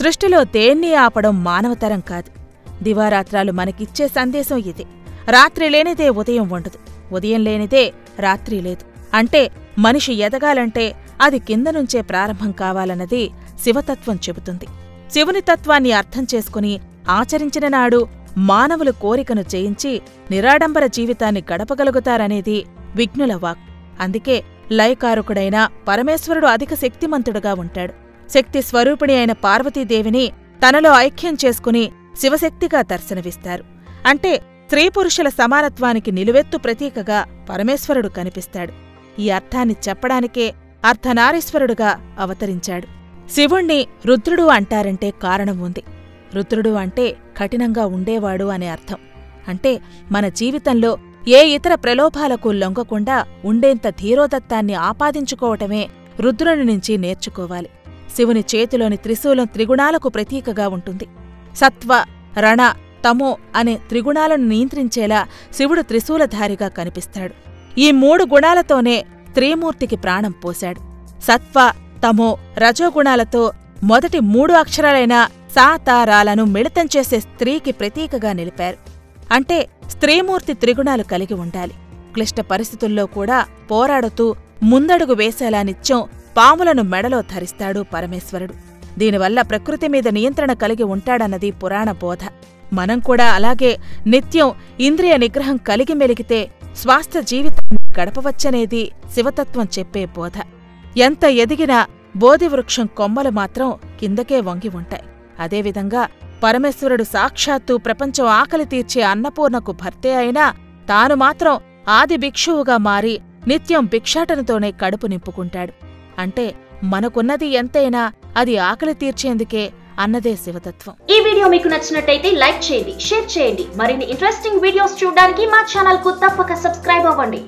సృష్టిలో దేన్ని ఆపడం మానవతరం కాదు. దివారాత్రాలు మనకిచ్చే సందేశం ఇదే. రాత్రి లేనిదే ఉదయం ఉండదు, ఉదయం లేనిదే రాత్రి లేదు. అంటే మనిషి ఎదగాలంటే అది కింద నుంచే ప్రారంభం కావాలన్నది శివతత్వం చెబుతుంది. శివుని తత్వాన్ని అర్థం చేసుకుని ఆచరించిన నాడు మానవులు కోరికను జయించి నిరాడంబర జీవితాన్ని గడపగలుగుతారనేది విజ్ఞుల వాక్. అందుకే లయకారకుడైన పరమేశ్వరుడు అధిక శక్తిమంతుడుగా ఉంటాడు. శక్తి స్వరూపిణి అయిన పార్వతీదేవిని తనలో ఐక్యం చేసుకుని శివశక్తిగా దర్శనమిస్తారు. అంటే స్త్రీపురుషుల సమానత్వానికి నిలువెత్తు ప్రతీకగా పరమేశ్వరుడు కనిపిస్తాడు. ఈ అర్థాన్ని చెప్పడానికే అర్ధనారీశ్వరుడుగా అవతరించాడు. శివుణ్ణి రుద్రుడు అంటారంటే కారణం ఉంది. రుద్రుడు అంటే కఠినంగా ఉండేవాడు అనే అర్థం. అంటే మన జీవితంలో ఏ ఇతర ప్రలోభాలకు లొంగకుండా ఉండేంత ధీరోదత్తాన్ని ఆపాదించుకోవటమే రుద్రుని నుంచి నేర్చుకోవాలి. శివుని చేతిలోని త్రిశూలం త్రిగుణాలకు ప్రతీకగా ఉంటుంది. సత్వ, రణ, తమో అనే త్రిగుణాలను నియంత్రించేలా శివుడు త్రిశూలధారిగా కనిపిస్తాడు. ఈ 3 గుణాలతోనే స్త్రీమూర్తికి ప్రాణం పోశాడు. సత్వ, తమో, రజోగుణాలతో మొదటి 3 అక్షరాలైన సాతారాలను మిళితం చేసే స్త్రీకి ప్రతీకగా నిలిపారు. అంటే స్త్రీమూర్తి త్రిగుణాలు కలిగి ఉండాలి. క్లిష్ట పరిస్థితుల్లో కూడా పోరాడుతూ ముందడుగు వేసేలా నిత్యం పాములను మెడలో ధరిస్తాడు పరమేశ్వరుడు. దీనివల్ల ప్రకృతి మీద నియంత్రణ కలిగి ఉంటాడన్నది పురాణ బోధ. మనం కూడా అలాగే నిత్యం ఇంద్రియ నిగ్రహం కలిగి మెలిగితే స్వాస్థ్య జీవితాన్ని గడపవచ్చనేది శివతత్వం చెప్పే బోధ. ఎంత ఎదిగినా బోధివృక్షం కొమ్మలు మాత్రం కిందకే వంగి ఉంటాయి. అదేవిధంగా పరమేశ్వరుడు సాక్షాత్తు ప్రపంచం ఆకలి తీర్చే అన్నపూర్ణకు భర్తే అయినా తాను మాత్రం ఆది భిక్షువుగా మారి నిత్యం భిక్షాటనతోనే కడుపు నింపుకుంటాడు. అంటే మనకున్నది ఎంతైనా అది ఆకలి తీర్చేందుకే అన్నదే శివతత్వం. ఈ వీడియో మీకు నచ్చినట్టయితే లైక్ చేయండి, షేర్ చేయండి. మరిన్ని ఇంట్రెస్టింగ్ వీడియోస్ చూడడానికి మా ఛానల్ కు తప్పక సబ్స్క్రైబ్ అవ్వండి.